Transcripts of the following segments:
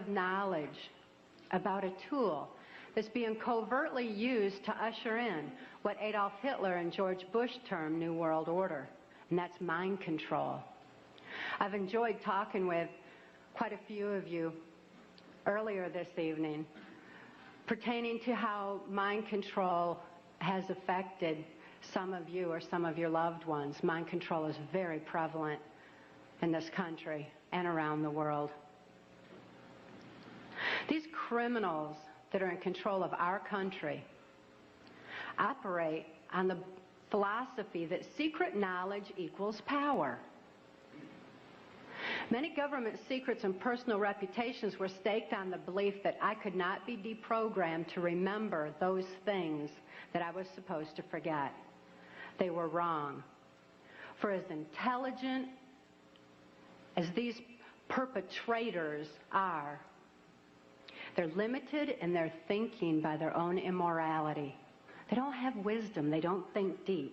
of knowledge about a tool that's being covertly used to usher in what Adolf Hitler and George Bush termed New World Order, and that's mind control. I've enjoyed talking with quite a few of you earlier this evening pertaining to how mind control has affected some of you or some of your loved ones. Mind control is very prevalent in this country and around the world. These criminals that are in control of our country operate on the philosophy that secret knowledge equals power. Many government secrets and personal reputations were staked on the belief that I could not be deprogrammed to remember those things that I was supposed to forget. They were wrong. For as intelligent as these perpetrators are, they're limited in their thinking by their own immorality. They don't have wisdom. They don't think deep.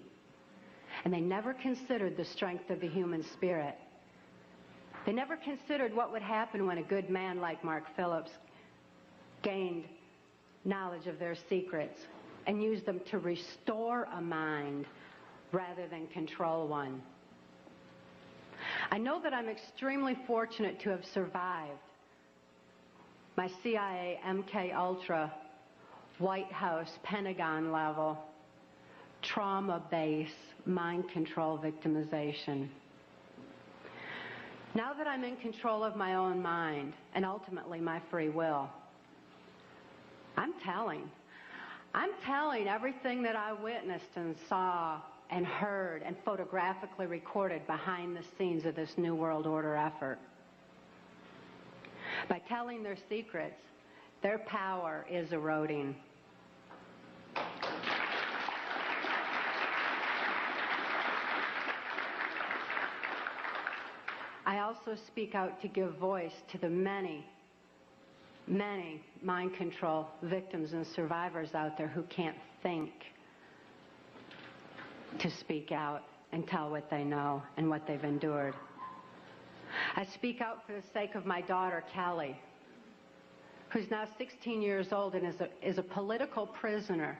And they never considered the strength of the human spirit. They never considered what would happen when a good man like Mark Phillips gained knowledge of their secrets and used them to restore a mind rather than control one. I know that I'm extremely fortunate to have survived my CIA, MK Ultra, White House, Pentagon level, trauma base, mind control victimization. Now that I'm in control of my own mind and ultimately my free will, I'm telling everything that I witnessed and saw and heard and photographically recorded behind the scenes of this New World Order effort. By telling their secrets, their power is eroding. I also speak out to give voice to the many, many mind control victims and survivors out there who can't think to speak out and tell what they know and what they've endured. I speak out for the sake of my daughter, Kelly, who's now 16 years old and is a political prisoner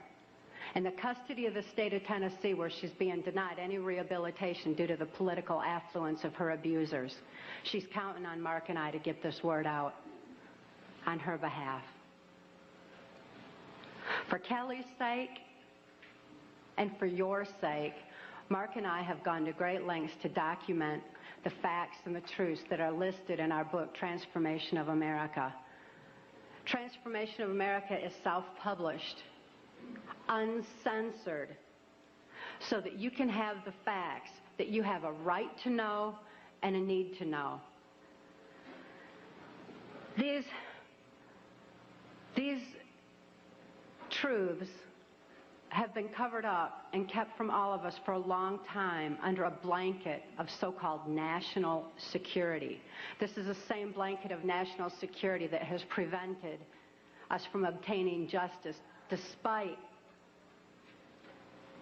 in the custody of the state of Tennessee, where she's being denied any rehabilitation due to the political affluence of her abusers. She's counting on Mark and I to get this word out on her behalf. For Kelly's sake and for your sake, Mark and I have gone to great lengths to document the facts and the truths that are listed in our book, Transformation of America. Transformation of America is self-published, uncensored, so that you can have the facts that you have a right to know and a need to know. These truths have been covered up and kept from all of us for a long time under a blanket of so-called national security. This is the same blanket of national security that has prevented us from obtaining justice despite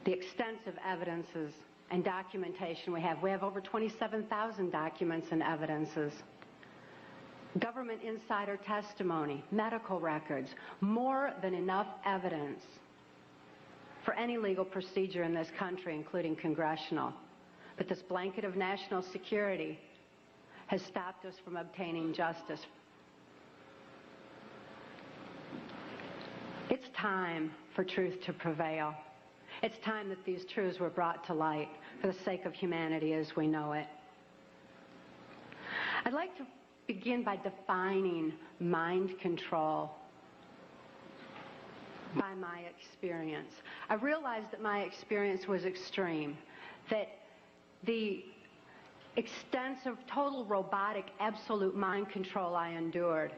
the extensive evidences and documentation we have. We have over 27,000 documents and evidences. Government insider testimony, medical records, more than enough evidence for any legal procedure in this country, including congressional. But this blanket of national security has stopped us from obtaining justice. It's time for truth to prevail. It's time that these truths were brought to light for the sake of humanity as we know it. I'd like to begin by defining mind control by my experience. I realized that my experience was extreme, that the extensive, total robotic, absolute mind control I endured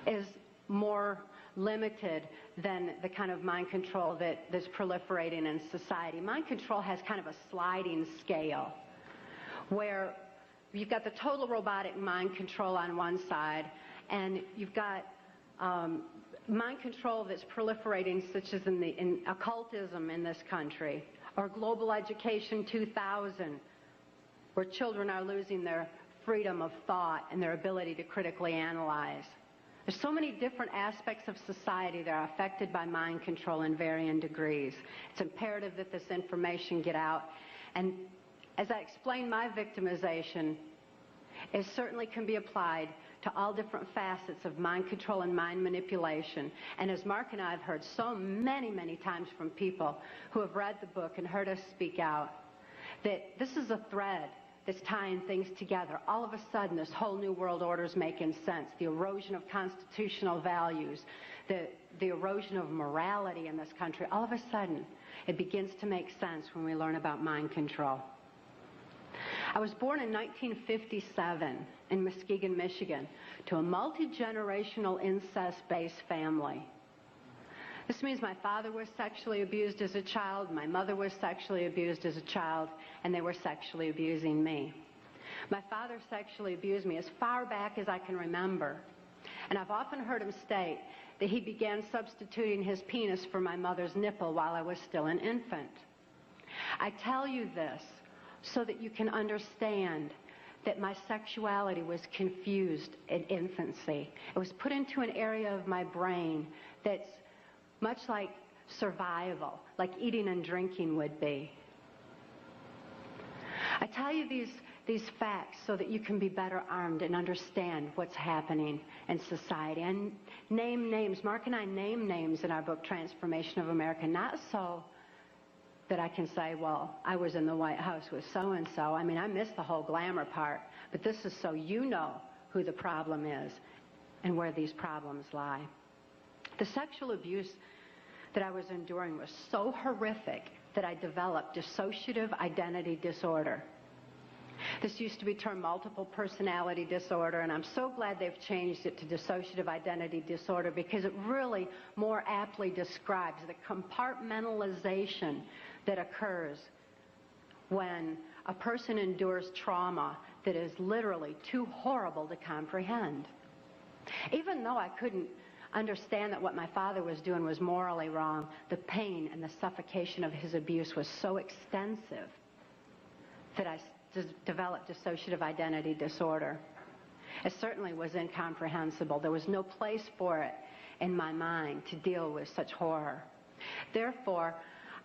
is more limited than the kind of mind control that's proliferating in society. Mind control has kind of a sliding scale where you've got the total robotic mind control on one side, and you've got mind control that's proliferating, such as in occultism in this country, or Global Education 2000, where children are losing their freedom of thought and their ability to critically analyze. There's so many different aspects of society that are affected by mind control in varying degrees. It's imperative that this information get out. And as I explained, my victimization, it certainly can be applied to all different facets of mind control and mind manipulation. And as Mark and I have heard so many, many times from people who have read the book and heard us speak out, that this is a thread that's tying things together. All of a sudden, this whole new world order is making sense. The erosion of constitutional values, the erosion of morality in this country, all of a sudden, it begins to make sense when we learn about mind control. I was born in 1957 in Muskegon, Michigan, to a multi-generational incest-based family. This means my father was sexually abused as a child, my mother was sexually abused as a child, and they were sexually abusing me. My father sexually abused me as far back as I can remember, and I've often heard him state that he began substituting his penis for my mother's nipple while I was still an infant. I tell you this so that you can understand that my sexuality was confused in infancy. It was put into an area of my brain that's much like survival, like eating and drinking would be. I tell you these facts so that you can be better armed and understand what's happening in society. And name names. Mark and I name names in our book, Transformation of America, not so that I can say, well, I was in the White House with so-and-so. I mean, I missed the whole glamour part. But this is so you know who the problem is and where these problems lie. The sexual abuse that I was enduring was so horrific that I developed dissociative identity disorder. This used to be termed multiple personality disorder, and I'm so glad they've changed it to dissociative identity disorder because it really more aptly describes the compartmentalization that occurs when a person endures trauma that is literally too horrible to comprehend. Even though I couldn't understand that what my father was doing was morally wrong, the pain and the suffocation of his abuse was so extensive that I developed dissociative identity disorder. It certainly was incomprehensible. There was no place for it in my mind to deal with such horror. Therefore,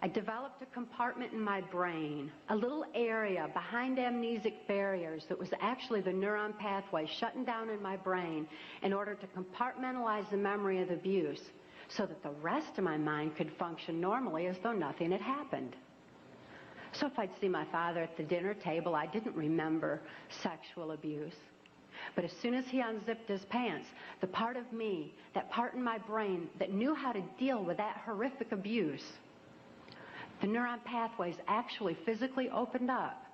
I developed a compartment in my brain, a little area behind amnesic barriers that was actually the neuron pathway shutting down in my brain in order to compartmentalize the memory of the abuse so that the rest of my mind could function normally as though nothing had happened. So if I'd see my father at the dinner table, I didn't remember sexual abuse. But as soon as he unzipped his pants, the part of me, that part in my brain that knew how to deal with that horrific abuse, the neuron pathways actually physically opened up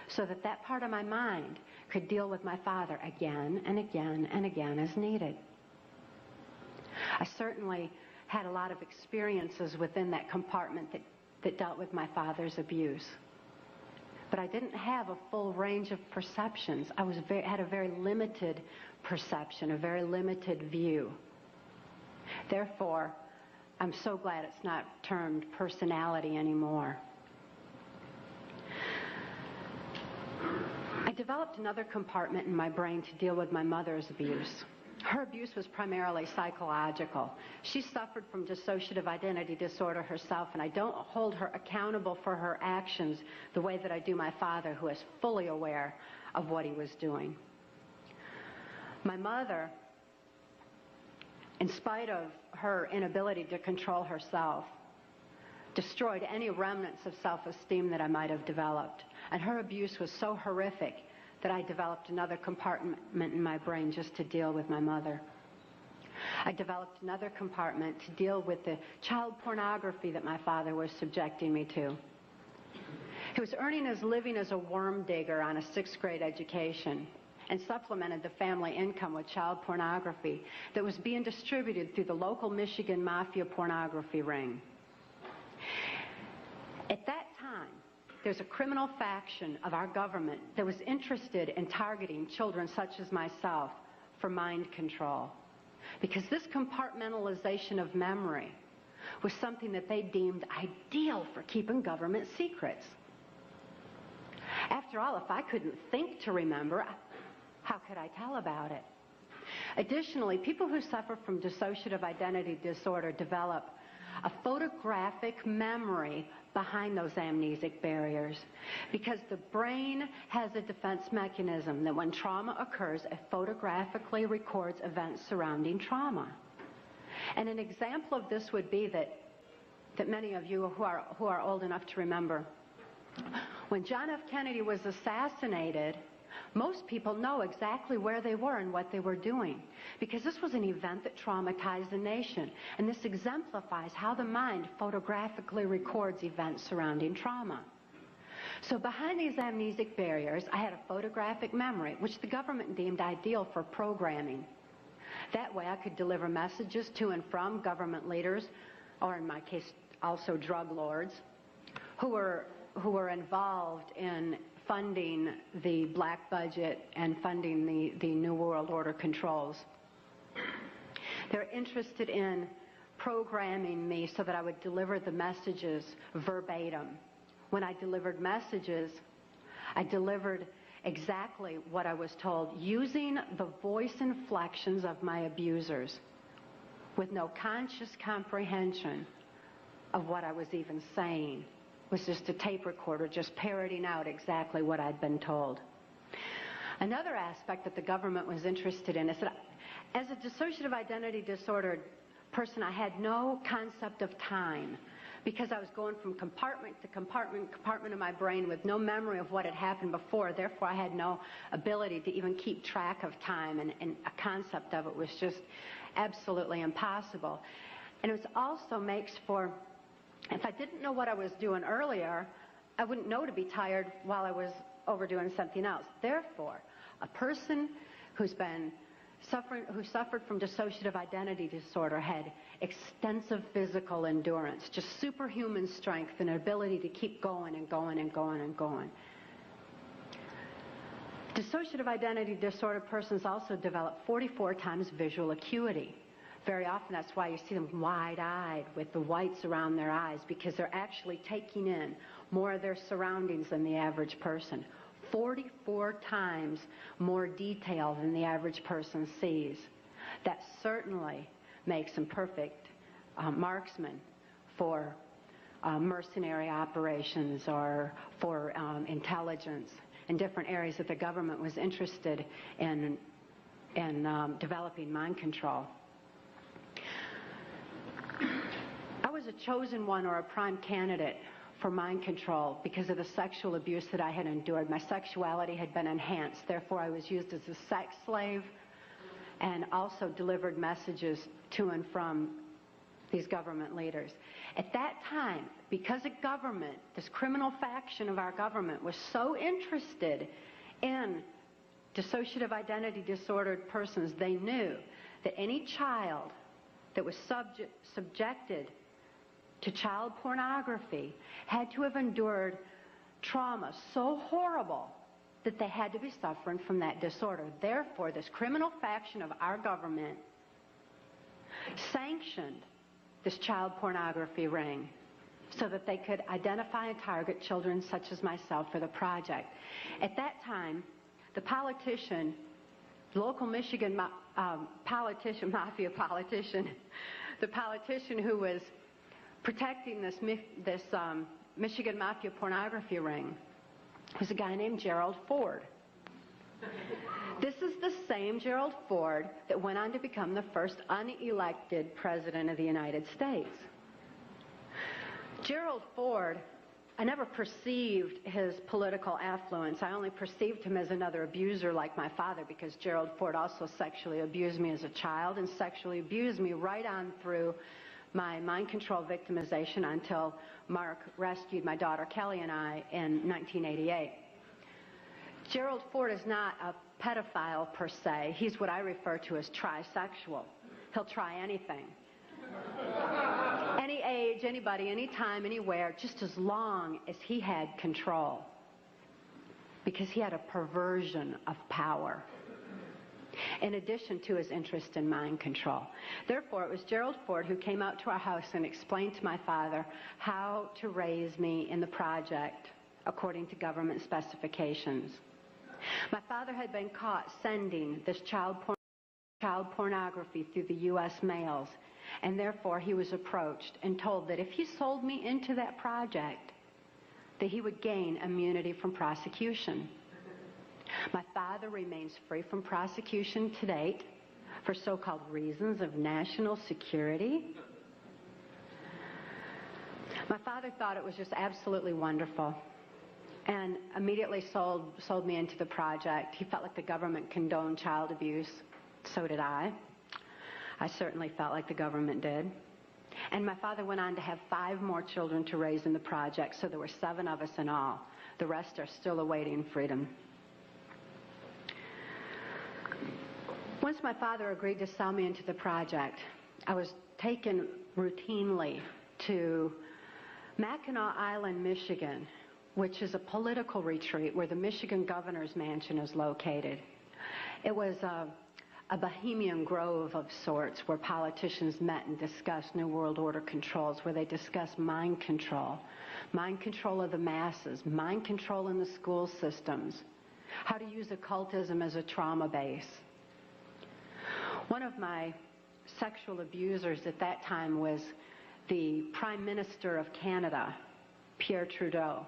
so that that part of my mind could deal with my father again and again and again as needed. I certainly had a lot of experiences within that compartment that dealt with my father's abuse. But I didn't have a full range of perceptions. I had a very limited perception, a very limited view. Therefore, I'm so glad it's not termed personality anymore. I developed another compartment in my brain to deal with my mother's abuse. Her abuse was primarily psychological. She suffered from dissociative identity disorder herself, and I don't hold her accountable for her actions the way that I do my father, who is fully aware of what he was doing. My mother, in spite of her inability to control herself, destroyed any remnants of self-esteem that I might have developed. And her abuse was so horrific that I developed another compartment in my brain just to deal with my mother. I developed another compartment to deal with the child pornography that my father was subjecting me to. He was earning his living as a worm digger on a 6th grade education and supplemented the family income with child pornography that was being distributed through the local Michigan mafia pornography ring. At that time, there's a criminal faction of our government that was interested in targeting children such as myself for mind control, because this compartmentalization of memory was something that they deemed ideal for keeping government secrets. After all, if I couldn't think to remember, How could I tell about it? Additionally, people who suffer from dissociative identity disorder develop a photographic memory behind those amnesic barriers, because the brain has a defense mechanism that when trauma occurs, it photographically records events surrounding trauma. And an example of this would be that many of you who are old enough to remember, when John F. Kennedy was assassinated, most people know exactly where they were and what they were doing, because this was an event that traumatized the nation. And this exemplifies how the mind photographically records events surrounding trauma. So behind these amnesic barriers, I had a photographic memory, which the government deemed ideal for programming. That way I could deliver messages to and from government leaders, or in my case, also drug lords, who were involved in funding the black budget and funding the New World Order controls. They're interested in programming me so that I would deliver the messages verbatim. When I delivered messages, I delivered exactly what I was told, using the voice inflections of my abusers, with no conscious comprehension of what I was even saying. It was just a tape recorder just parroting out exactly what I'd been told. Another aspect that the government was interested in is that as a dissociative identity disordered person, I had no concept of time, because I was going from compartment to compartment of my brain with no memory of what had happened before. Therefore, I had no ability to even keep track of time, and a concept of it was just absolutely impossible. And it also makes for, if I didn't know what I was doing earlier, I wouldn't know to be tired while I was overdoing something else. Therefore, a person who suffered from dissociative identity disorder had extensive physical endurance, just superhuman strength and an ability to keep going and going and going and going. Dissociative identity disorder persons also develop 44 times visual acuity. Very often that's why you see them wide-eyed with the whites around their eyes, because they're actually taking in more of their surroundings than the average person. 44 times more detail than the average person sees. That certainly makes them perfect marksmen for mercenary operations or for intelligence in different areas that the government was interested in developing mind control. I was a chosen one, or a prime candidate, for mind control because of the sexual abuse that I had endured. My sexuality had been enhanced. Therefore, I was used as a sex slave and also delivered messages to and from these government leaders. At that time, because a government, this criminal faction of our government, was so interested in dissociative identity disordered persons, they knew that any child that was subjected to child pornography had to have endured trauma so horrible that they had to be suffering from that disorder. Therefore, this criminal faction of our government sanctioned this child pornography ring so that they could identify and target children such as myself for the project. At that time, the politician, local Michigan politician, mafia politician, the politician who was protecting this Michigan mafia pornography ring was a guy named Gerald Ford. This is the same Gerald Ford that went on to become the first unelected president of the United States. Gerald Ford, I never perceived his political affluence. I only perceived him as another abuser like my father, because Gerald Ford also sexually abused me as a child and sexually abused me right on through my mind control victimization until Mark rescued my daughter Kelly and I in 1988. Gerald Ford is not a pedophile per se. He's what I refer to as trisexual. He'll try anything. Any age, anybody, anytime, anywhere, just as long as he had control. Because he had a perversion of power, in addition to his interest in mind control. Therefore, it was Gerald Ford who came out to our house and explained to my father how to raise me in the project according to government specifications. My father had been caught sending this child pornography through the U.S. mails, and therefore he was approached and told that if he sold me into that project, that he would gain immunity from prosecution. My father remains free from prosecution to date for so-called reasons of national security. My father thought it was just absolutely wonderful and immediately sold me into the project. He felt like the government condoned child abuse. So did I. I certainly felt like the government did. And my father went on to have 5 more children to raise in the project, so there were 7 of us in all. The rest are still awaiting freedom. Once my father agreed to sell me into the project, I was taken routinely to Mackinac Island, Michigan, which is a political retreat where the Michigan governor's mansion is located. It was a bohemian grove of sorts where politicians met and discussed New World Order controls, where they discussed mind control of the masses, mind control in the school systems, how to use occultism as a trauma base. One of my sexual abusers at that time was the Prime Minister of Canada, Pierre Trudeau.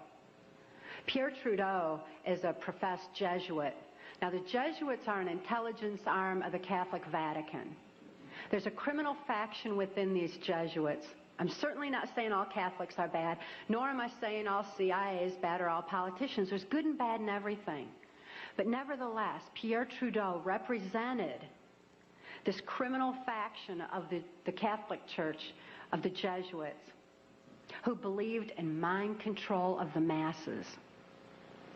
Pierre Trudeau is a professed Jesuit. Now, the Jesuits are an intelligence arm of the Catholic Vatican. There's a criminal faction within these Jesuits. I'm certainly not saying all Catholics are bad, nor am I saying all CIA is bad or all politicians. There's good and bad in everything. But nevertheless, Pierre Trudeau represented this criminal faction of the Catholic Church, of the Jesuits, who believed in mind control of the masses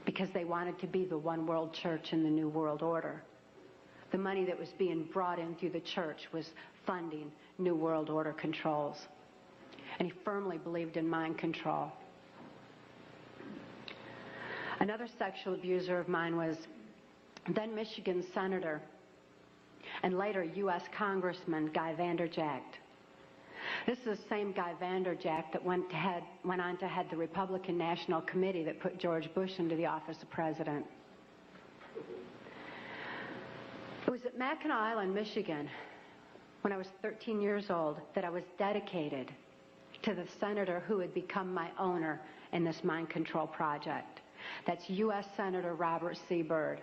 because they wanted to be the one world church in the New World Order. The money that was being brought in through the church was funding New World Order controls. And he firmly believed in mind control. Another sexual abuser of mine was then Michigan Senator and later U.S. Congressman Guy Vanderjagt. This is the same Guy Vanderjagt that went on to head the Republican National Committee that put George Bush into the office of president. It was at Mackinac Island, Michigan, when I was 13 years old, that I was dedicated to the senator who had become my owner in this mind control project. That's U.S. Senator Robert C. Byrd.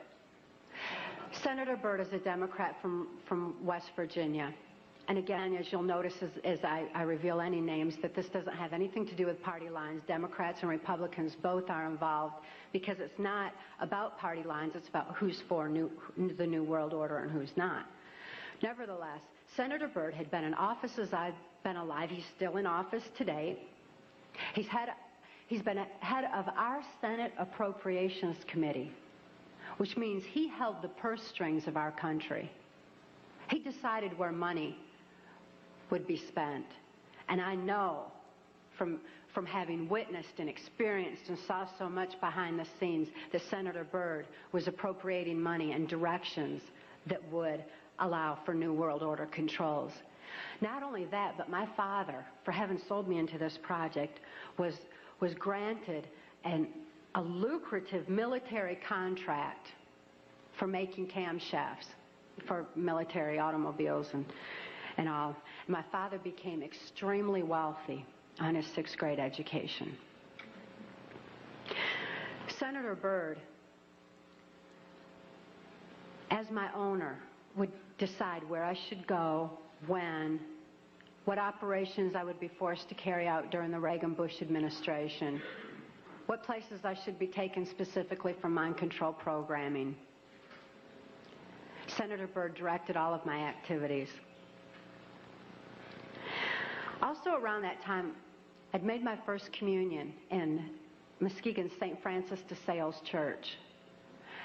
Senator Byrd is a Democrat from West Virginia. And again, as you'll notice as I reveal any names, that this doesn't have anything to do with party lines. Democrats and Republicans both are involved because it's not about party lines, it's about who's for the New World Order and who's not. Nevertheless, Senator Byrd had been in office as I've been alive. He's still in office today. He's been head of our Senate Appropriations Committee, which means he held the purse strings of our country. He decided where money would be spent. And I know from having witnessed and experienced and saw so much behind the scenes that Senator Byrd was appropriating money in directions that would allow for New World Order controls. Not only that, but my father, for having sold me into this project, was granted a lucrative military contract for making camshafts for military automobiles and all. My father became extremely wealthy on his 6th grade education. Senator Byrd, as my owner, would decide where I should go, when, what operations I would be forced to carry out during the Reagan-Bush administration, what places I should be taken specifically for mind control programming. Senator Byrd directed all of my activities. Also around that time, I'd made my first communion in Muskegon's St. Francis de Sales Church.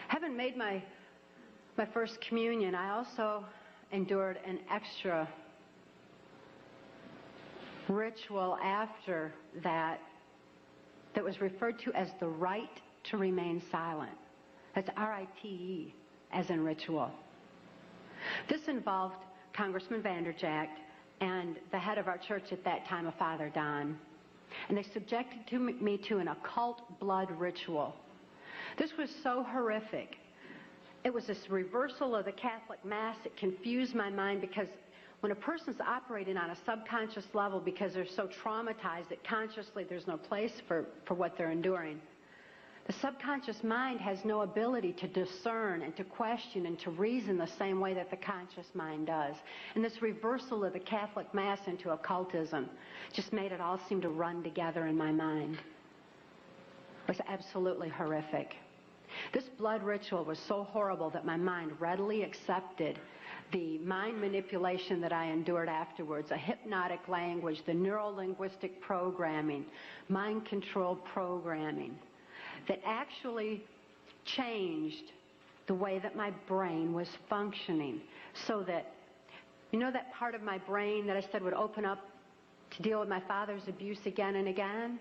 Having made my first communion, I also endured an extra ritual after that was referred to as the right to remain silent. That's R-I-T-E, as in ritual. This involved Congressman Vanderjagt and the head of our church at that time, a Father Don. And they subjected me to an occult blood ritual. This was so horrific it was this reversal of the Catholic Mass. It confused my mind because when a person's operating on a subconscious level because they're so traumatized that consciously there's no place for what they're enduring, the subconscious mind has no ability to discern and to question and to reason the same way that the conscious mind does. And this reversal of the Catholic Mass into occultism just made it all seem to run together in my mind. It was absolutely horrific. This blood ritual was so horrible that my mind readily accepted the mind manipulation that I endured afterwards, a hypnotic language, the neuro-linguistic programming, mind control programming, that actually changed the way that my brain was functioning. So that, you know that part of my brain that I said would open up to deal with my father's abuse again and again?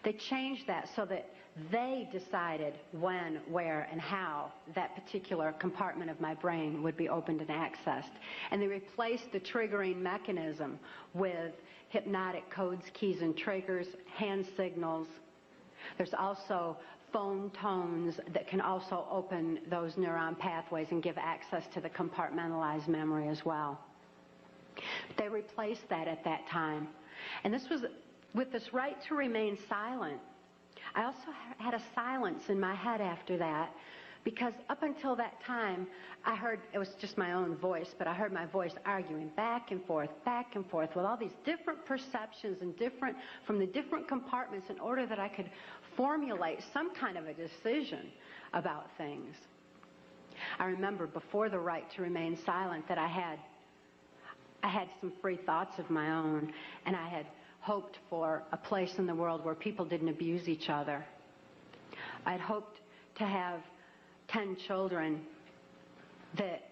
They changed that so that they decided when, where, and how that particular compartment of my brain would be opened and accessed. And they replaced the triggering mechanism with hypnotic codes, keys, and triggers, hand signals. There's also phone tones that can also open those neuron pathways and give access to the compartmentalized memory as well. They replaced that at that time. And this was with this right to remain silent. I also had a silence in my head after that, because up until that time, I heard, it was just my own voice, but I heard my voice arguing back and forth with all these different perceptions and from the different compartments in order that I could formulate some kind of a decision about things. I remember before the right to remain silent that I had some free thoughts of my own, and I had hoped for a place in the world where people didn't abuse each other. I'd hoped to have 10 children that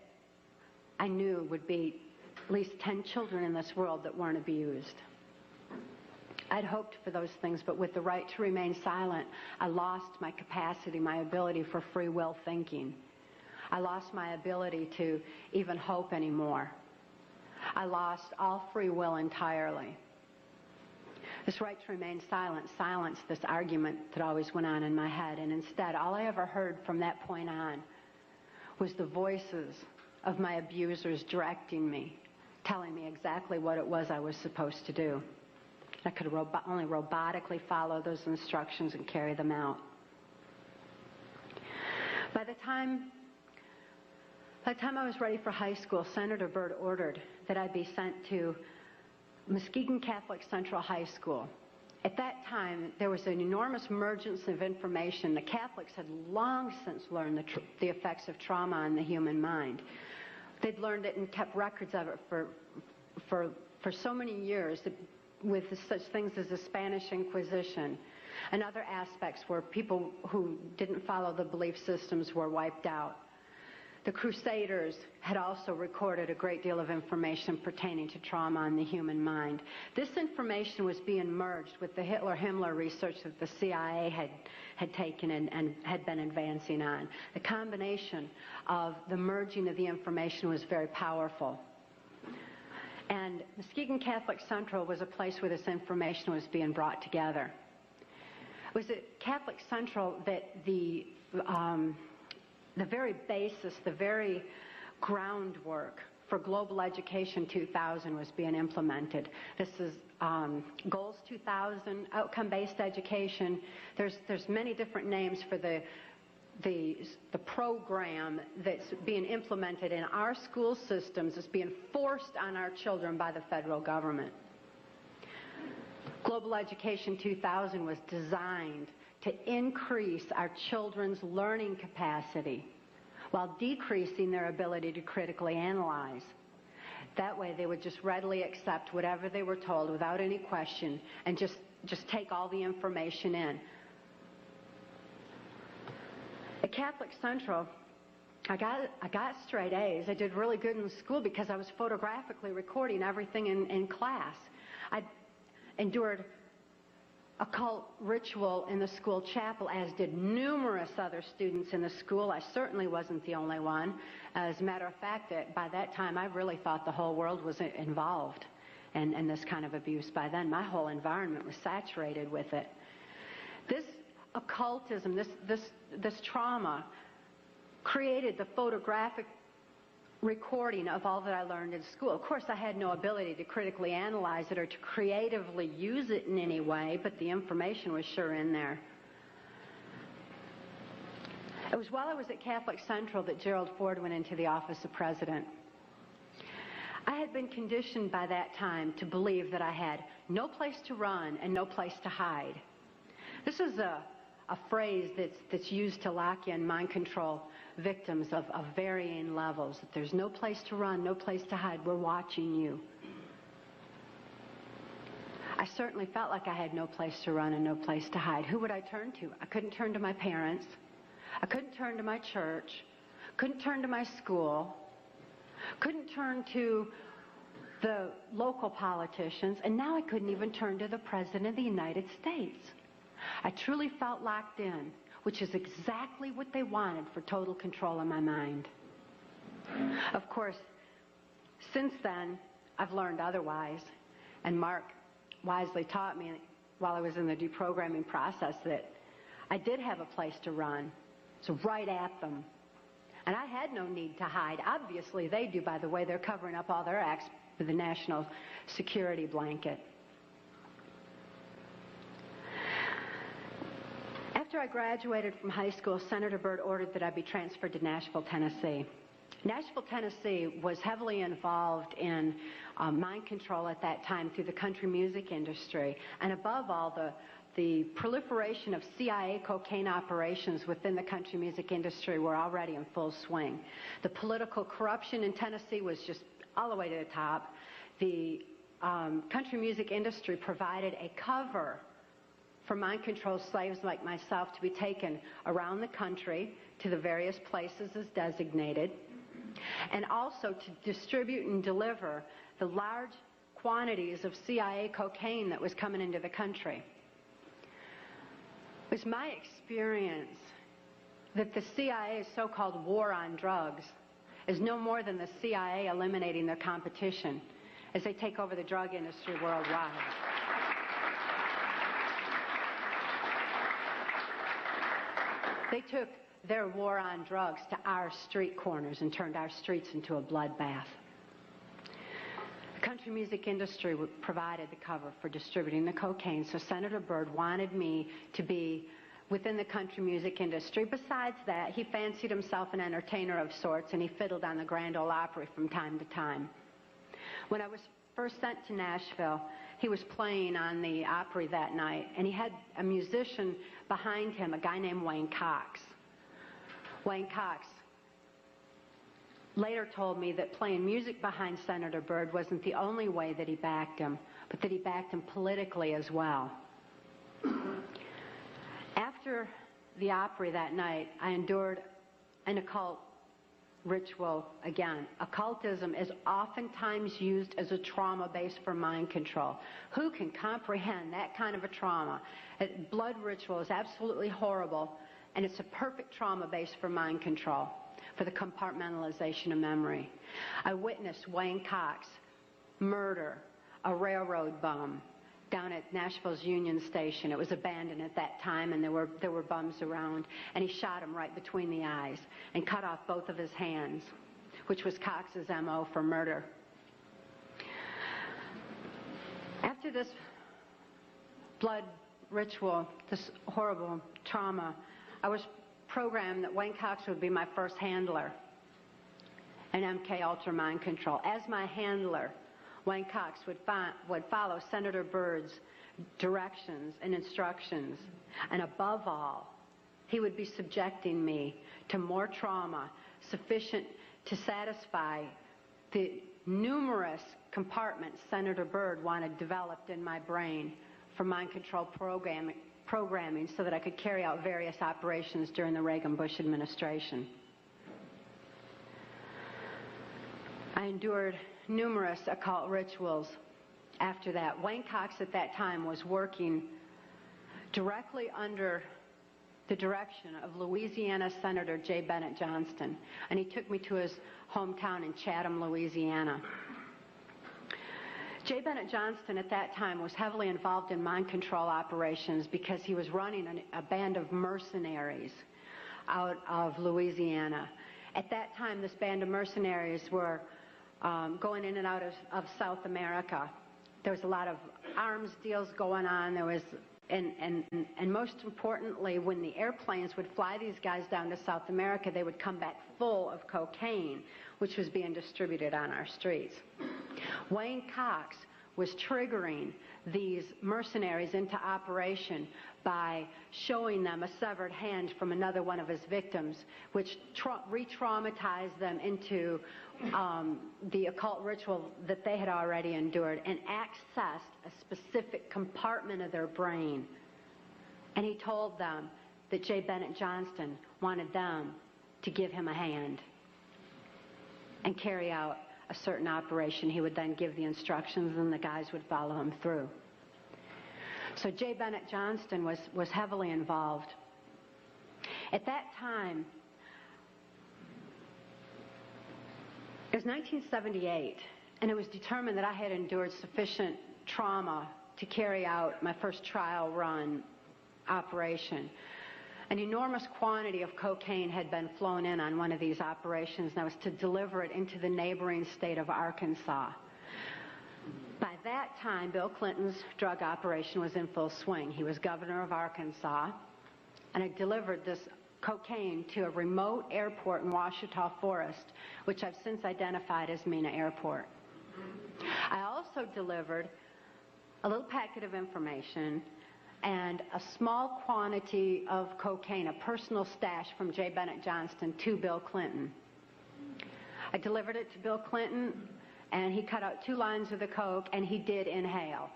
I knew would be at least 10 children in this world that weren't abused. I'd hoped for those things, but with the right to remain silent, I lost my capacity, my ability for free will thinking. I lost my ability to even hope anymore. I lost all free will entirely. This right to remain silent silenced this argument that always went on in my head, and instead, all I ever heard from that point on was the voices of my abusers directing me, telling me exactly what it was I was supposed to do. I could only robotically follow those instructions and carry them out. By the time I was ready for high school, Senator Byrd ordered that I be sent to Muskegon Catholic Central High School. At that time, there was an enormous emergence of information. The Catholics had long since learned the effects of trauma on the human mind. They'd learned it and kept records of it for so many years, with such things as the Spanish Inquisition and other aspects where people who didn't follow the belief systems were wiped out. The Crusaders had also recorded a great deal of information pertaining to trauma on the human mind. This information was being merged with the Hitler-Himmler research that the CIA had taken and had been advancing on. The combination of the merging of the information was very powerful. And Muskegon Catholic Central was a place where this information was being brought together. It was at Catholic Central that the very basis, the very groundwork for Global Education 2000 was being implemented. This is Goals 2000, outcome-based education. There's many different names for the program that's being implemented in our school systems. It's being forced on our children by the federal government. Global Education 2000 was designed to increase our children's learning capacity while decreasing their ability to critically analyze. That way they would just readily accept whatever they were told without any question and just take all the information in. At Catholic Central, I got straight A's. I did really good in school because I was photographically recording everything in class. I endured occult ritual in the school chapel, as did numerous other students in the school. I certainly wasn't the only one. As a matter of fact, by that time, I really thought the whole world was involved in this kind of abuse. By then, my whole environment was saturated with it. This occultism, this trauma, created the photographic recording of all that I learned in school. Of course, I had no ability to critically analyze it or to creatively use it in any way, but the information was sure in there. It was while I was at Catholic Central that Gerald Ford went into the office of president. I had been conditioned by that time to believe that I had no place to run and no place to hide. This is a phrase that's used to lock in mind control victims of varying levels. That there's no place to run, no place to hide. We're watching you. I certainly felt like I had no place to run and no place to hide. Who would I turn to? I couldn't turn to my parents. I couldn't turn to my church. Couldn't turn to my school. Couldn't turn to the local politicians. And now I couldn't even turn to the President of the United States. I truly felt locked in, which is exactly what they wanted for total control of my mind. Of course, since then, I've learned otherwise. And Mark wisely taught me while I was in the deprogramming process that I did have a place to run. So right at them. And I had no need to hide. Obviously, they do, by the way. They're covering up all their acts with the national security blanket. After I graduated from high school, Senator Byrd ordered that I be transferred to Nashville, Tennessee. Nashville, Tennessee was heavily involved in mind control at that time through the country music industry, and above all, the proliferation of CIA cocaine operations within the country music industry were already in full swing. The political corruption in Tennessee was just all the way to the top. The country music industry provided a cover for mind-controlled slaves like myself to be taken around the country to the various places as designated, and also to distribute and deliver the large quantities of CIA cocaine that was coming into the country. It was my experience that the CIA's so-called war on drugs is no more than the CIA eliminating their competition as they take over the drug industry worldwide. They took their war on drugs to our street corners and turned our streets into a bloodbath. The country music industry provided the cover for distributing the cocaine, so Senator Byrd wanted me to be within the country music industry. Besides that, he fancied himself an entertainer of sorts, and he fiddled on the Grand Ole Opry from time to time. When I was first sent to Nashville, he was playing on the Opry that night, and he had a musician behind him, a guy named Wayne Cox. Wayne Cox later told me that playing music behind Senator Byrd wasn't the only way that he backed him, but that he backed him politically as well. After the Opry that night, I endured an occult ritual again. Occultism is oftentimes used as a trauma base for mind control. Who can comprehend that kind of a trauma? Blood ritual is absolutely horrible, and it's a perfect trauma base for mind control, for the compartmentalization of memory. I witnessed Wayne Cox murder a railroad bum down at Nashville's Union Station. It was abandoned at that time, and there were bums around, and he shot him right between the eyes and cut off both of his hands, which was Cox's MO for murder. After this blood ritual, this horrible trauma, I was programmed that Wayne Cox would be my first handler in MK Ultra mind control. As my handler, Wayne Cox would follow Senator Byrd's directions and instructions, and above all, he would be subjecting me to more trauma sufficient to satisfy the numerous compartments Senator Byrd wanted developed in my brain for mind control programming so that I could carry out various operations during the Reagan-Bush administration. I endured numerous occult rituals after that. Wayne Cox at that time was working directly under the direction of Louisiana Senator J. Bennett Johnston, and he took me to his hometown in Chatham, Louisiana. J. Bennett Johnston at that time was heavily involved in mind control operations because he was running a band of mercenaries out of Louisiana. At that time, this band of mercenaries were going in and out of South America. There was a lot of arms deals going on. There was, and most importantly, when the airplanes would fly these guys down to South America, they would come back full of cocaine, which was being distributed on our streets. Wayne Cox was triggering these mercenaries into operation by showing them a severed hand from another one of his victims, which re-traumatized them into the occult ritual that they had already endured and accessed a specific compartment of their brain. And he told them that J. Bennett Johnston wanted them to give him a hand and carry out a certain operation. He would then give the instructions and the guys would follow him through. So J. Bennett Johnston was heavily involved. At that time, it was 1978, and it was determined that I had endured sufficient trauma to carry out my first trial run operation. An enormous quantity of cocaine had been flown in on one of these operations, and I was to deliver it into the neighboring state of Arkansas. By that time, Bill Clinton's drug operation was in full swing. He was governor of Arkansas, and I delivered this cocaine to a remote airport in Ouachita Forest, which I've since identified as Mena Airport. I also delivered a little packet of information and a small quantity of cocaine, a personal stash from J. Bennett Johnston, to Bill Clinton. I delivered it to Bill Clinton, and he cut out 2 lines of the coke, and he did inhale.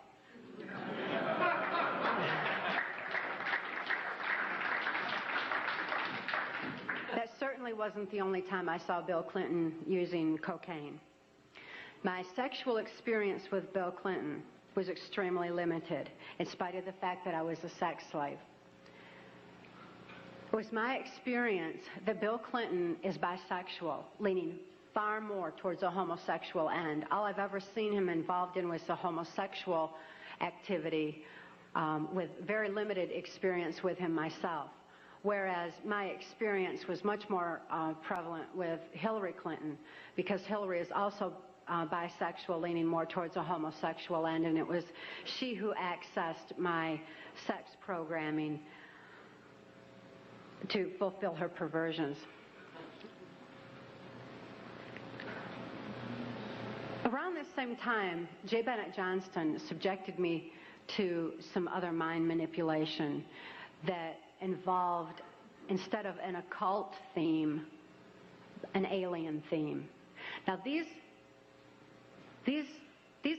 That certainly wasn't the only time I saw Bill Clinton using cocaine. My sexual experience with Bill Clinton was extremely limited, in spite of the fact that I was a sex slave. It was my experience that Bill Clinton is bisexual, leaning far more towards a homosexual end. All I've ever seen him involved in was a homosexual activity, with very limited experience with him myself. Whereas my experience was much more prevalent with Hillary Clinton, because Hillary is also bisexual, leaning more towards a homosexual end, and it was she who accessed my sex programming to fulfill her perversions. Around this same time, J. Bennett Johnston subjected me to some other mind manipulation that involved, instead of an occult theme, an alien theme. Now these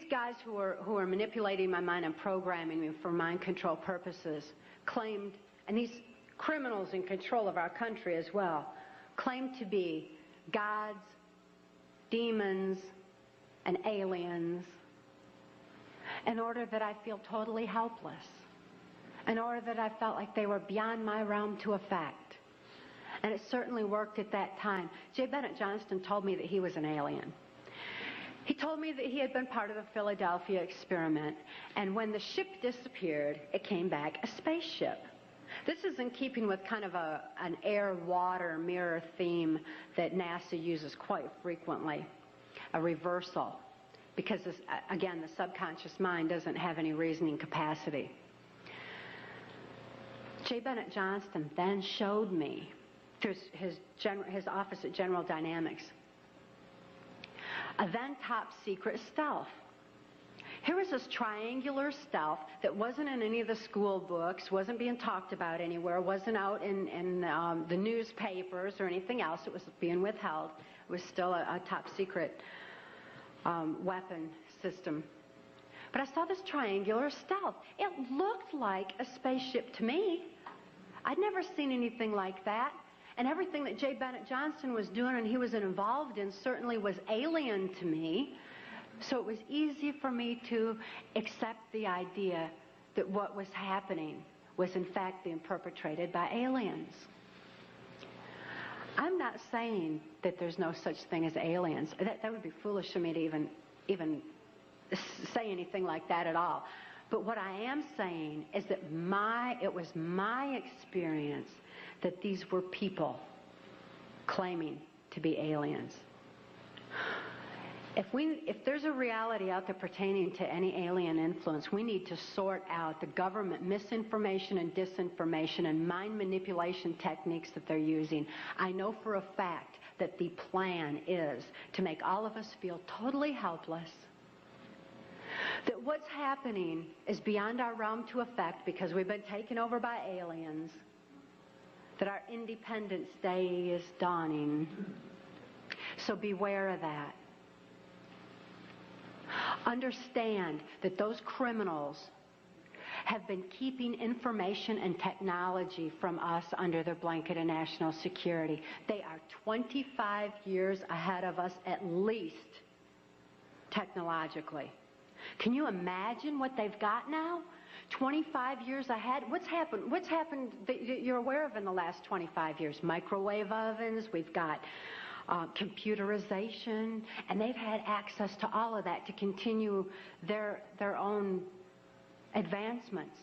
guys who are manipulating my mind and programming me for mind control purposes claimed, and these criminals in control of our country as well, claimed to be gods, demons, and aliens, in order that I feel totally helpless, in order that I felt like they were beyond my realm to affect. And it certainly worked at that time. J. Bennett Johnston told me that he was an alien. He told me that he had been part of the Philadelphia experiment, and when the ship disappeared, it came back a spaceship. This is in keeping with kind of an air-water mirror theme that NASA uses quite frequently, a reversal, because this, again, the subconscious mind doesn't have any reasoning capacity. J. Bennett Johnston then showed me, through his office at General Dynamics, a then top secret stealth. Here was this triangular stealth that wasn't in any of the school books, wasn't being talked about anywhere, wasn't out in the newspapers or anything else. It was being withheld. It was still a top secret weapon system. But I saw this triangular stealth. It looked like a spaceship to me. I'd never seen anything like that. And everything that J. Bennett Johnston was doing and he was involved in certainly was alien to me. So it was easy for me to accept the idea that what was happening was in fact being perpetrated by aliens. I'm not saying that there's no such thing as aliens. That would be foolish for me to even say anything like that at all. But what I am saying is that it was my experience that these were people claiming to be aliens. If there's a reality out there pertaining to any alien influence, we need to sort out the government misinformation and disinformation and mind manipulation techniques that they're using. I know for a fact that the plan is to make all of us feel totally helpless, that what's happening is beyond our realm to affect because we've been taken over by aliens, that our Independence Day is dawning. So beware of that. Understand that those criminals have been keeping information and technology from us under their blanket of national security. They are 25 years ahead of us at least, technologically. Can you imagine what they've got now? 25 years ahead? What's happened that you're aware of in the last 25 years? Microwave ovens, we've got computerization, and they've had access to all of that to continue their own advancements.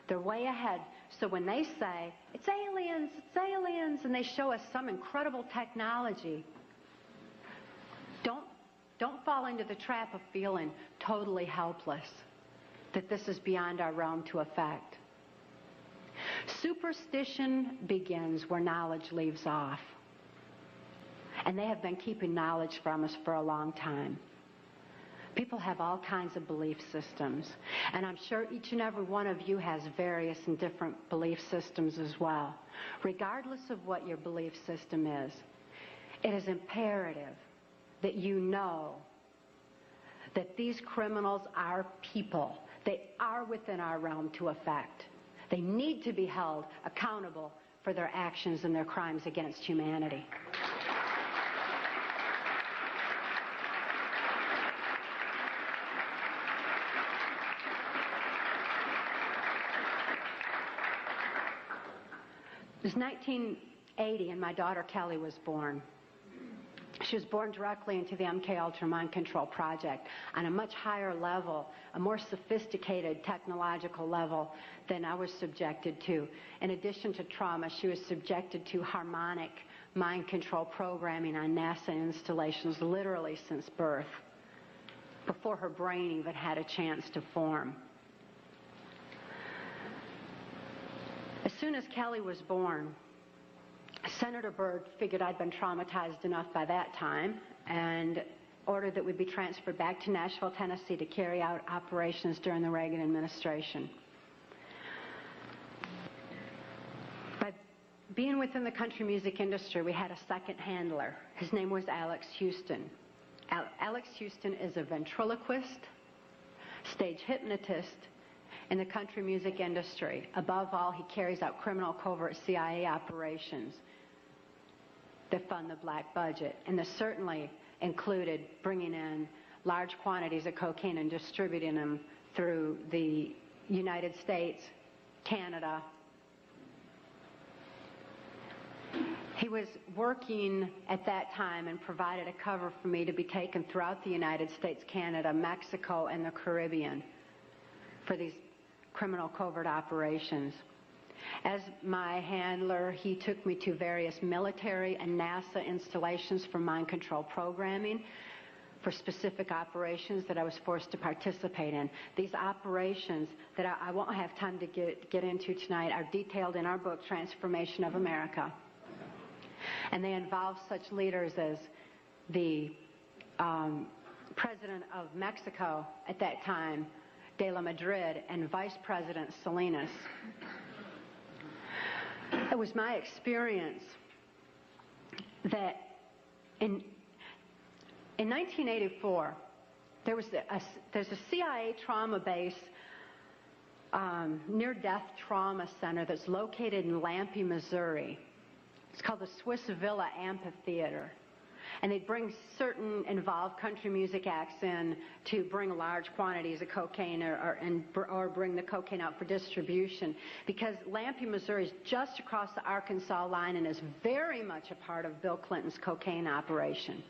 They're way ahead. So when they say, it's aliens, and they show us some incredible technology, don't fall into the trap of feeling totally helpless, that this is beyond our realm to affect. Superstition begins where knowledge leaves off. And they have been keeping knowledge from us for a long time. People have all kinds of belief systems. And I'm sure each and every one of you has various and different belief systems as well. Regardless of what your belief system is, it is imperative that you know that these criminals are people. They are within our realm to affect. They need to be held accountable for their actions and their crimes against humanity. It was 1980 and my daughter Kelly was born. She was born directly into the MK Ultra Mind Control Project on a much higher level, a more sophisticated technological level than I was subjected to. In addition to trauma, she was subjected to harmonic mind control programming on NASA installations literally since birth, before her brain even had a chance to form. As soon as Kelly was born, Senator Byrd figured I'd been traumatized enough by that time and ordered that we be transferred back to Nashville, Tennessee to carry out operations during the Reagan administration. By being within the country music industry, we had a second handler. His name was Alex Houston. Alex Houston is a ventriloquist, stage hypnotist, in the country music industry. Above all, he carries out criminal covert CIA operations that fund the black budget. And this certainly included bringing in large quantities of cocaine and distributing them through the United States, Canada. He was working at that time and provided a cover for me to be taken throughout the United States, Canada, Mexico, and the Caribbean for these criminal covert operations. As my handler, he took me to various military and NASA installations for mind control programming for specific operations that I was forced to participate in. These operations that I won't have time to get into tonight are detailed in our book, Transformation of America. And they involve such leaders as the President of Mexico at that time, de la Madrid, and Vice President Salinas. It was my experience that in 1984, there's a CIA trauma base, near-death trauma center that's located in Lampe, Missouri. It's called the Swiss Villa Amphitheater. And they bring certain involved country music acts in to bring large quantities of cocaine or bring the cocaine out for distribution, because Lampe, Missouri is just across the Arkansas line and is very much a part of Bill Clinton's cocaine operation.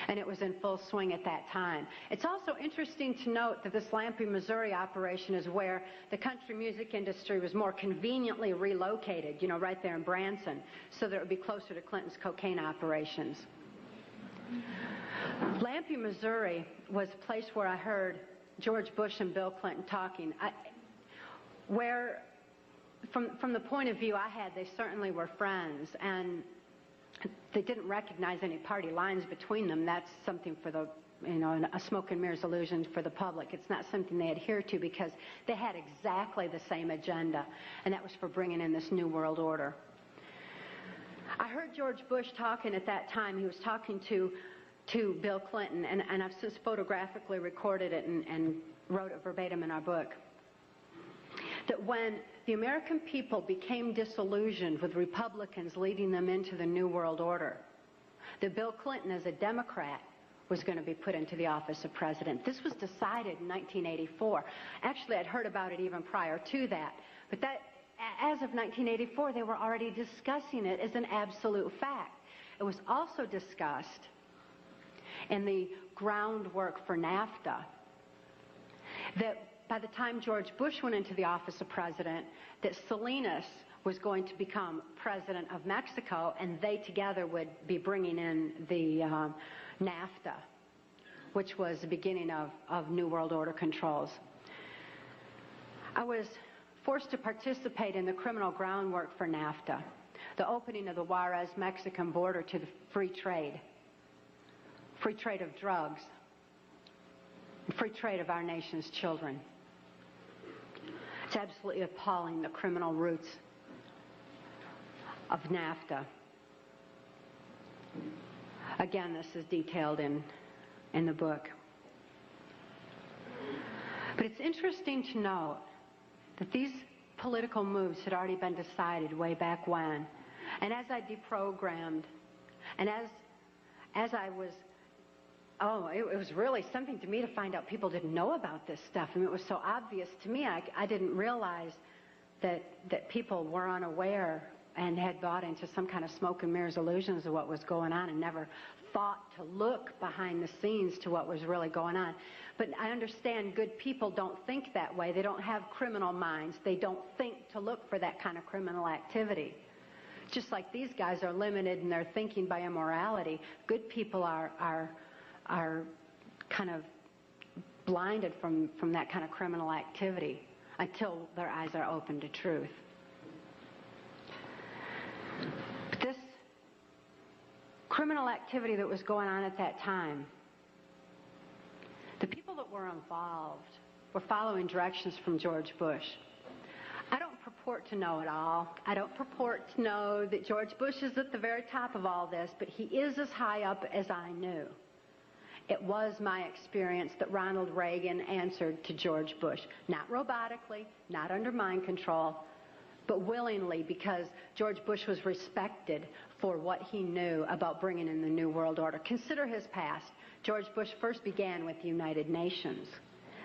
and it was in full swing at that time. It's also interesting to note that this Lampe, Missouri operation is where the country music industry was more conveniently relocated, you know, right there in Branson, so that it would be closer to Clinton's cocaine operations. Lampe, Missouri was a place where I heard George Bush and Bill Clinton talking, where from the point of view I had, they certainly were friends, and they didn't recognize any party lines between them. That's something for the, you know, a smoke and mirrors illusion for the public. It's not something they adhere to because they had exactly the same agenda, and that was for bringing in this New World Order. I heard George Bush talking at that time. He was talking to Bill Clinton, and I've since photographically recorded it and wrote it verbatim in our book, that when the American people became disillusioned with Republicans leading them into the New World Order, that Bill Clinton, as a Democrat, was going to be put into the office of president. This was decided in 1984. Actually, I'd heard about it even prior to that. But that, as of 1984, they were already discussing it as an absolute fact. It was also discussed in the groundwork for NAFTA that by the time George Bush went into the office of president, that Salinas was going to become president of Mexico, and they together would be bringing in the NAFTA, which was the beginning of New World Order controls. I was forced to participate in the criminal groundwork for NAFTA, the opening of the Juarez-Mexican border to the free trade of drugs, free trade of our nation's children. It's absolutely appalling, the criminal roots of NAFTA. Again, this is detailed in the book. But it's interesting to note that these political moves had already been decided way back when. And as I deprogrammed, and as I was, it was really something to me to find out people didn't know about this stuff. I mean, it was so obvious to me. I didn't realize that people were unaware and had bought into some kind of smoke and mirrors illusions of what was going on and never thought to look behind the scenes to what was really going on. But I understand good people don't think that way. They don't have criminal minds. They don't think to look for that kind of criminal activity. Just like these guys are limited in their thinking by immorality, good people are kind of blinded from that kind of criminal activity until their eyes are open to truth. But this criminal activity that was going on at that time, the people that were involved were following directions from George Bush. I don't purport to know it all. I don't purport to know that George Bush is at the very top of all this, but he is as high up as I knew. It was my experience that Ronald Reagan answered to George Bush, not robotically, not under mind control, but willingly, because George Bush was respected for what he knew about bringing in the New World Order. Consider his past. George Bush first began with the United Nations.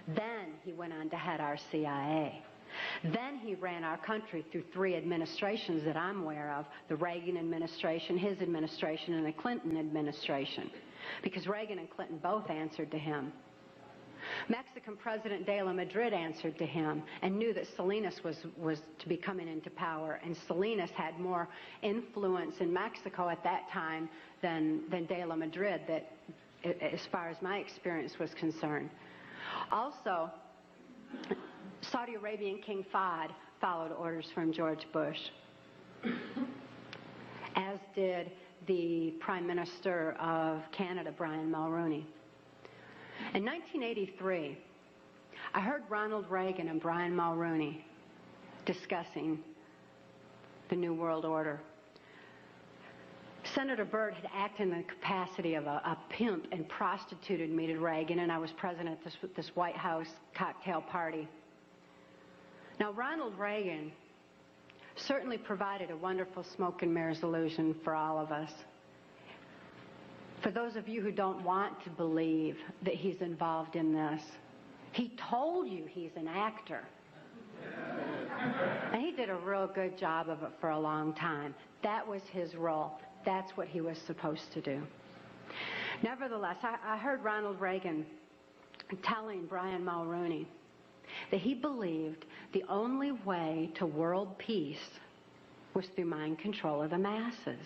Then he went on to head our CIA. Then he ran our country through 3 administrations that I'm aware of, the Reagan administration, his administration, and the Clinton administration, because Reagan and Clinton both answered to him. Mexican President de la Madrid answered to him and knew that Salinas was to be coming into power, and Salinas had more influence in Mexico at that time than de la Madrid, that, as far as my experience was concerned. Also, Saudi Arabian King Fahd followed orders from George Bush, as did the Prime Minister of Canada, Brian Mulroney. In 1983, I heard Ronald Reagan and Brian Mulroney discussing the New World Order. Senator Byrd had acted in the capacity of a pimp and prostituted me to Reagan, and I was present at this White House cocktail party. Now, Ronald Reagan certainly provided a wonderful smoke and mirrors illusion for all of us. For those of you who don't want to believe that he's involved in this, he told you he's an actor. And he did a real good job of it for a long time. That was his role. That's what he was supposed to do. Nevertheless, I heard Ronald Reagan telling Brian Mulroney that he believed the only way to world peace was through mind control of the masses.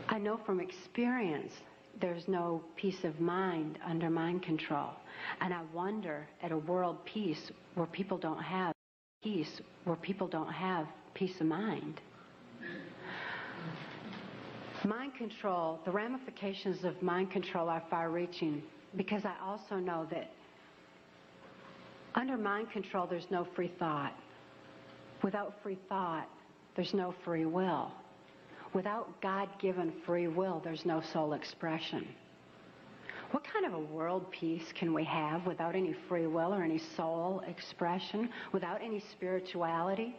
I know from experience there's no peace of mind under mind control. And I wonder at a world peace where people don't have peace of mind. Mind control, the ramifications of mind control are far-reaching, because I also know that under mind control there's no free thought. Without free thought, there's no free will. Without God-given free will, there's no soul expression. What kind of a world peace can we have without any free will or any soul expression, without any spirituality?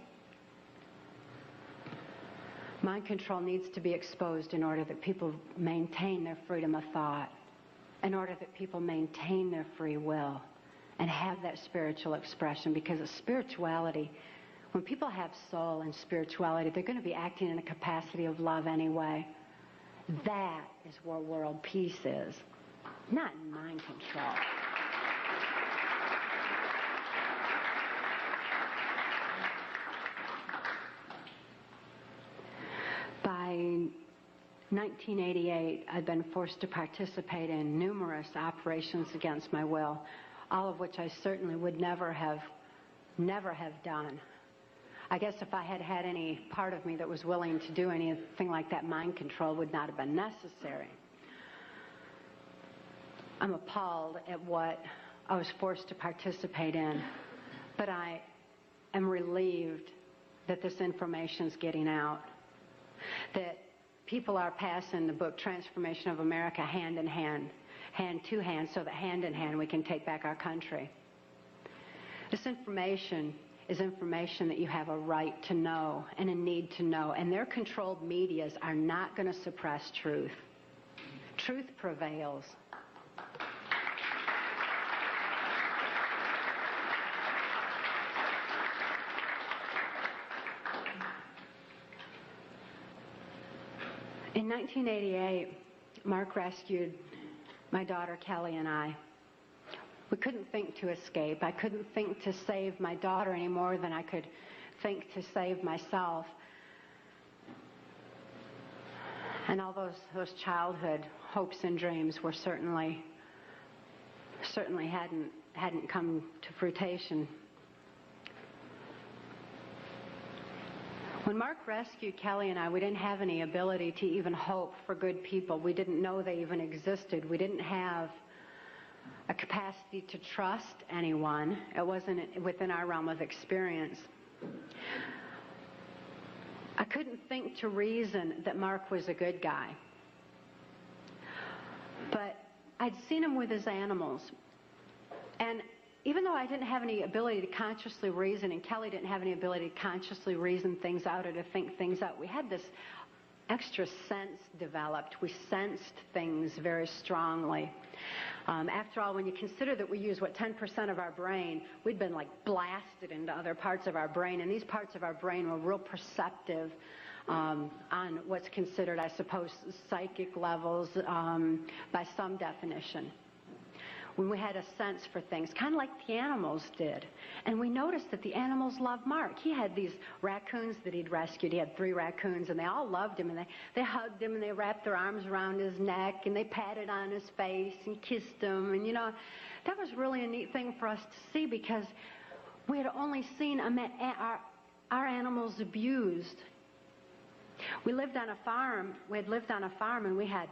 Mind control needs to be exposed in order that people maintain their freedom of thought, in order that people maintain their free will and have that spiritual expression, because of spirituality, when people have soul and spirituality, they're going to be acting in a capacity of love anyway. That is where world peace is, not in mind control. By 1988, I'd been forced to participate in numerous operations against my will, all of which I certainly would never have done. I guess if I had had any part of me that was willing to do anything like that, mind control would not have been necessary. I'm appalled at what I was forced to participate in, but I am relieved that this information's getting out, that people are passing the book Transformation of America hand in hand, hand to hand, so that hand in hand we can take back our country. This information is information that you have a right to know and a need to know, and their controlled medias are not going to suppress truth. Truth prevails. In 1988, Mark rescued my daughter Kelly and I. We couldn't think to escape. I couldn't think to save my daughter any more than I could think to save myself. And all those childhood hopes and dreams were certainly hadn't come to fruition. When Mark rescued Kelly and I, we didn't have any ability to even hope for good people. We didn't know they even existed. We didn't have a capacity to trust anyone. It wasn't within our realm of experience. I couldn't think to reason that Mark was a good guy. But I'd seen him with his animals. And even though I didn't have any ability to consciously reason, and Kelly didn't have any ability to consciously reason things out or to think things out, we had this extra sense developed. We sensed things very strongly. After all, when you consider that we use, 10% of our brain, we'd been like blasted into other parts of our brain, and these parts of our brain were real perceptive on what's considered, I suppose, psychic levels by some definition. When we had a sense for things, kind of like the animals did. And we noticed that the animals loved Mark. He had these raccoons that he'd rescued. He had 3 raccoons, and they all loved him, and they hugged him, and they wrapped their arms around his neck, and they patted on his face and kissed him. And, that was really a neat thing for us to see, because we had only seen our animals abused. We lived on a farm. We had lived on a farm, and we had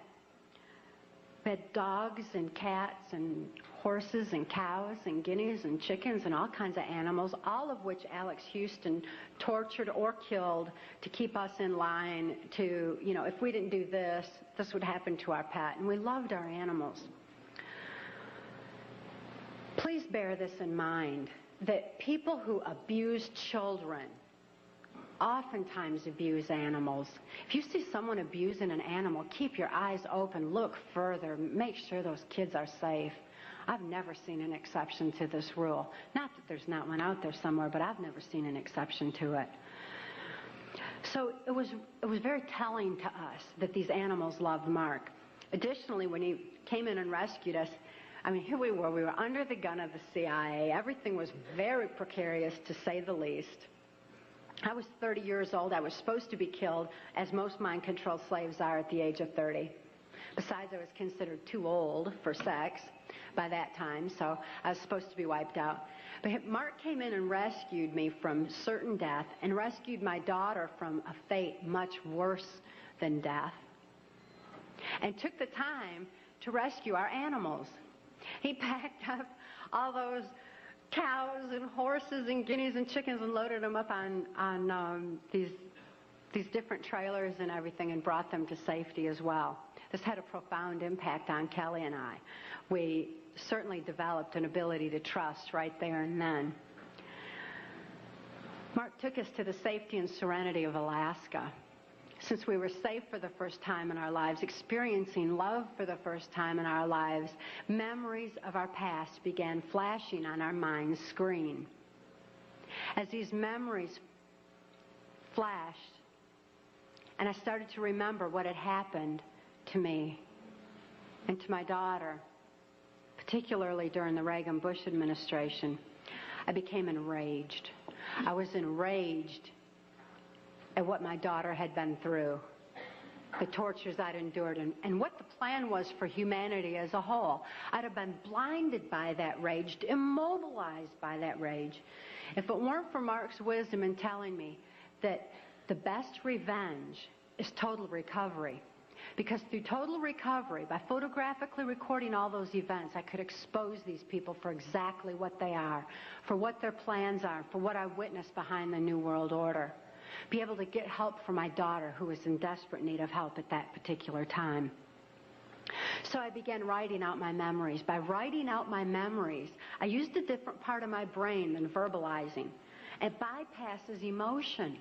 dogs and cats and horses and cows and guineas and chickens and all kinds of animals, all of which Alex Houston tortured or killed to keep us in line to, if we didn't do this, this would happen to our pet. And we loved our animals. Please bear this in mind, that people who abuse children oftentimes abuse animals. If you see someone abusing an animal, keep your eyes open, look further, make sure those kids are safe. I've never seen an exception to this rule. Not that there's not one out there somewhere, but I've never seen an exception to it. So it was very telling to us that these animals loved Mark. Additionally, when he came in and rescued us, I mean, here we were under the gun of the CIA. Everything was very precarious, to say the least. I was 30 years old. I was supposed to be killed, as most mind-controlled slaves are at the age of 30. Besides, I was considered too old for sex by that time, so I was supposed to be wiped out. But Mark came in and rescued me from certain death and rescued my daughter from a fate much worse than death, and took the time to rescue our animals. He packed up all those cows and horses and guineas and chickens and loaded them up on these different trailers and everything and brought them to safety as well. This had a profound impact on Kelly and I. We certainly developed an ability to trust right there and then. Mark took us to the safety and serenity of Alaska. Since we were safe for the first time in our lives, experiencing love for the first time in our lives, memories of our past began flashing on our mind's screen. As these memories flashed, and I started to remember what had happened to me and to my daughter, particularly during the Reagan-Bush administration, I became enraged. I was enraged at what my daughter had been through, the tortures I'd endured, and what the plan was for humanity as a whole. I'd have been blinded by that rage, immobilized by that rage, if it weren't for Mark's wisdom in telling me that the best revenge is total recovery. Because through total recovery, by photographically recording all those events, I could expose these people for exactly what they are, for what their plans are, for what I witnessed behind the New World Order. Be able to get help for my daughter, who was in desperate need of help at that particular time. So I began writing out my memories. By writing out my memories, I used a different part of my brain than verbalizing. It bypasses emotion.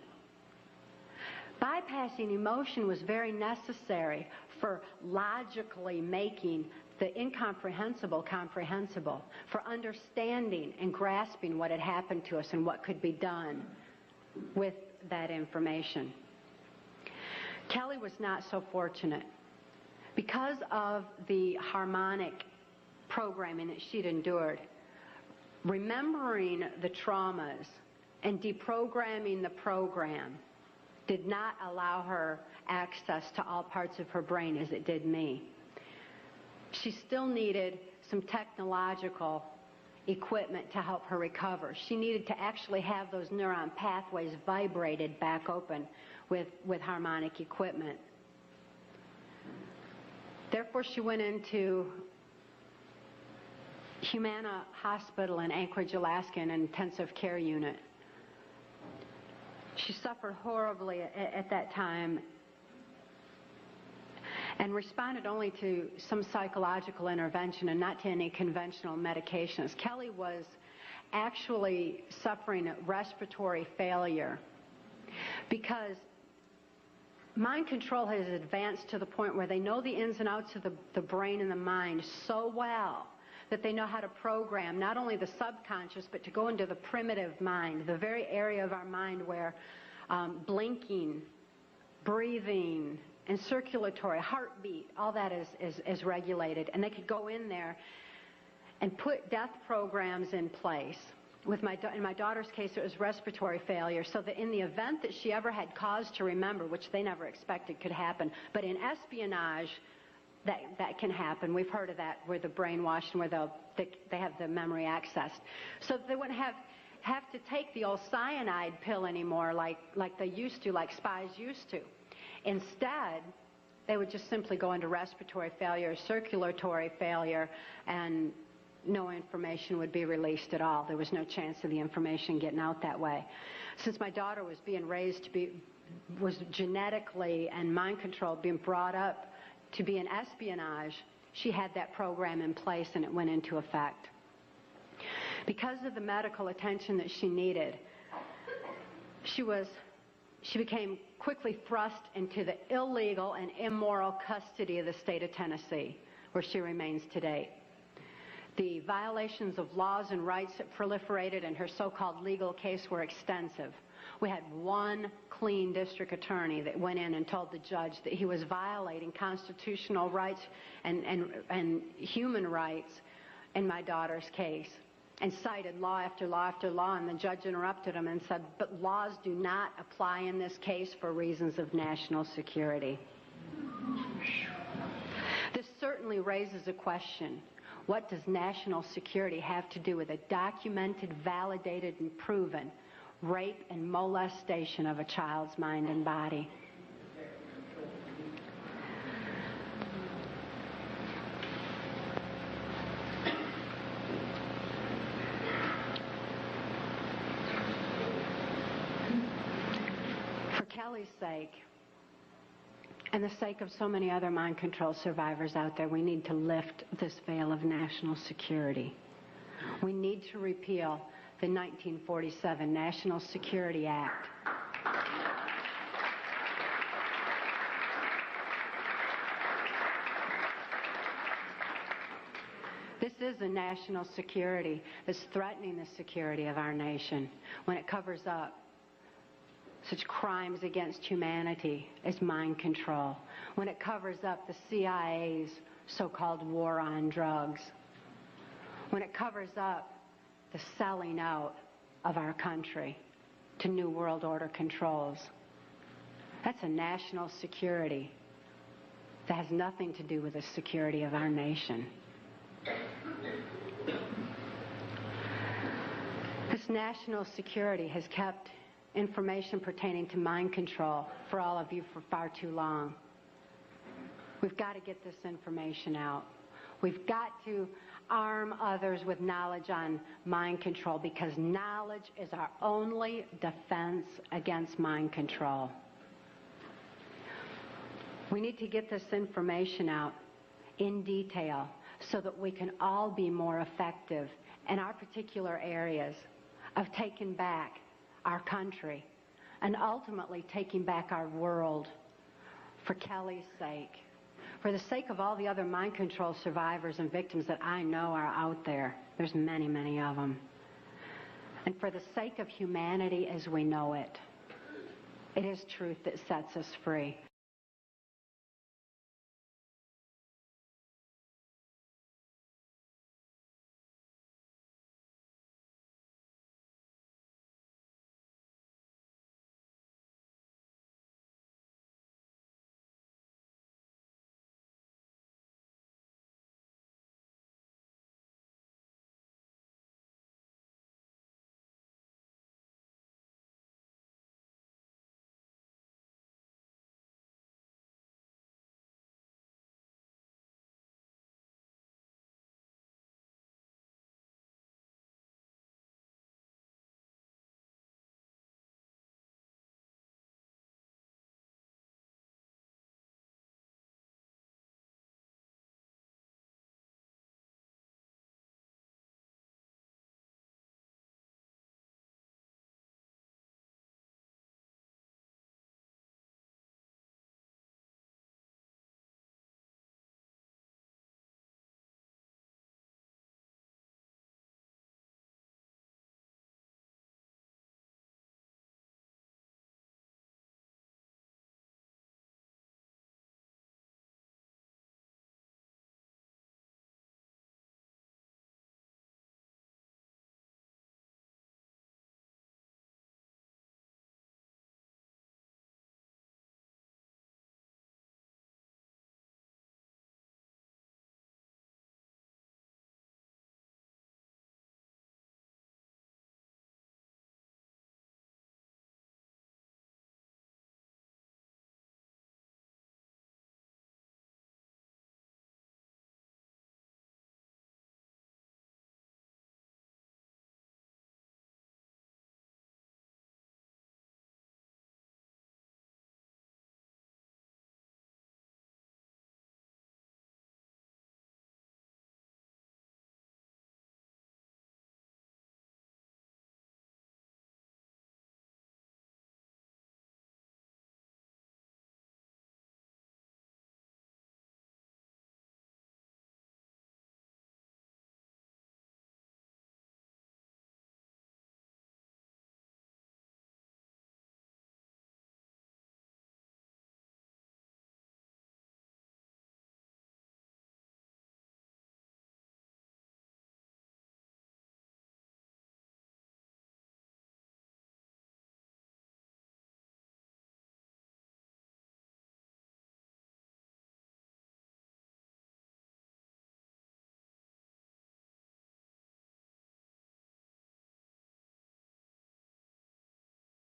Bypassing emotion was very necessary for logically making the incomprehensible comprehensible, for understanding and grasping what had happened to us and what could be done with that information. Kelly was not so fortunate. Because of the harmonic programming that she'd endured, remembering the traumas and deprogramming the program did not allow her access to all parts of her brain as it did me. She still needed some technological equipment to help her recover. She needed to actually have those neuron pathways vibrated back open with harmonic equipment. Therefore, she went into Humana Hospital in Anchorage, Alaska, in an intensive care unit. She suffered horribly at that time and responded only to some psychological intervention and not to any conventional medications. Kelly was actually suffering respiratory failure because mind control has advanced to the point where they know the ins and outs of the brain and the mind so well that they know how to program not only the subconscious, but to go into the primitive mind, the very area of our mind where blinking, breathing, and circulatory, heartbeat, all that is regulated. And they could go in there and put death programs in place. In my daughter's case, it was respiratory failure, so that in the event that she ever had cause to remember, which they never expected could happen, but in espionage, that can happen. We've heard of that, where the brainwashed and where they have the memory accessed. So they wouldn't have to take the old cyanide pill anymore like they used to, like spies used to. Instead, they would just simply go into respiratory failure, circulatory failure, and no information would be released at all. There was no chance of the information getting out that way. Since my daughter was being raised was genetically and mind controlled, being brought up to be in espionage, she had that program in place and it went into effect. Because of the medical attention that she needed, she became quickly thrust into the illegal and immoral custody of the state of Tennessee, where she remains today. The violations of laws and rights that proliferated in her so-called legal case were extensive. We had one clean district attorney that went in and told the judge that he was violating constitutional rights and human rights in my daughter's case, and cited law after law after law, and the judge interrupted him and said, but laws do not apply in this case for reasons of national security. This certainly raises a question. What does national security have to do with a documented, validated, and proven rape and molestation of a child's mind and body? For Kelly's sake, and the sake of so many other mind control survivors out there, we need to lift this veil of national security. We need to repeal the 1947 National Security Act. This is a national security that's threatening the security of our nation when it covers up such crimes against humanity as mind control, when it covers up the CIA's so-called war on drugs, when it covers up the selling out of our country to New World Order controls. That's a national security that has nothing to do with the security of our nation. This national security has kept information pertaining to mind control for all of you for far too long. We've got to get this information out. We've got to arm others with knowledge on mind control, because knowledge is our only defense against mind control. We need to get this information out in detail so that we can all be more effective in our particular areas of taking back our country and ultimately taking back our world, for Kelly's sake, for the sake of all the other mind control survivors and victims that I know are out there. There's many, many of them. And for the sake of humanity as we know it. It is truth that sets us free.